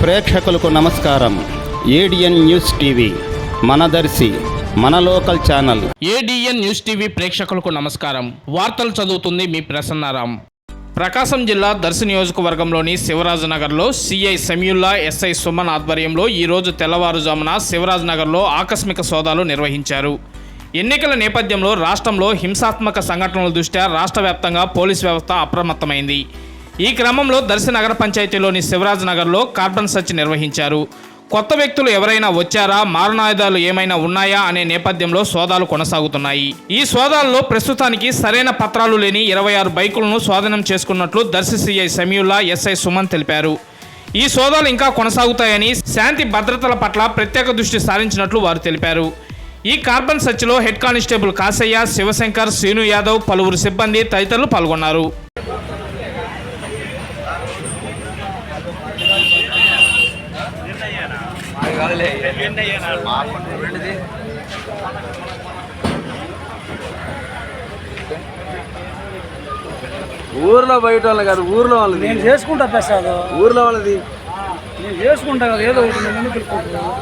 ప్రేక్షకులకు నమస్కారం. ADN news TV మనదర్శి మన local channel. ADN news TV ప్రేక్షకులకు నమస్కారం. వార్తలు చదువుతుంది మీ ప్రసన్నారాం. ప్రకాశం జిల్లా దర్శి నియోజకవర్గంలోని శివరాజనగర్లో సిఐ సమీయుల్లా, ఎస్ఐ సుమన్ ఆధ్వర్యంలో ఈరోజు తెల్లవారుజామున శివరాజనగర్లో ఆకస్మిక సోదాలు నిర్వహించారు. ఎన్నికల నేపథ్యంలో రాష్ట్రంలో హింసాత్మక సంఘటనల దృష్ట్యా రాష్ట్ర వ్యాప్తంగా పోలీసు వ్యవస్థ అప్రమత్తమైంది. ఈ క్రమంలో దర్శి నగర పంచాయతీలోని శివరాజనగర్లో కార్బన్ సెర్చ్ నిర్వహించారు. కొత్త వ్యక్తులు ఎవరైనా వచ్చారా, మారణాయుధాలు ఏమైనా ఉన్నాయా అనే నేపథ్యంలో సోదాలు కొనసాగుతున్నాయి. ఈ సోదాల్లో ప్రస్తుతానికి సరైన పత్రాలు లేని 26 బైకులను స్వాధీనం చేసుకున్నట్లు దర్శి సిఐ సమీయుల్లా, ఎస్ఐ సుమన్ తెలిపారు. ఈ సోదాలు ఇంకా కొనసాగుతాయని, శాంతి భద్రతల పట్ల ప్రత్యేక దృష్టి సారించినట్లు వారు తెలిపారు. ఈ కార్బన్ సెర్చ్లో హెడ్ కానిస్టేబుల్ కాసయ్య, శివశంకర్, శ్రీను యాదవ్, పలువురు సిబ్బంది తదితరులు పాల్గొన్నారు. ఊర్లో బయట వాళ్ళు కాదు, ఊర్లో వాళ్ళది. నేను చేసుకుంటా ప్రసాద్, ఊర్లో వాళ్ళది నేను చేసుకుంటా కదా, ఏదో ఒకటి నేను ముందుకు వెళ్ళిపోతున్నాను.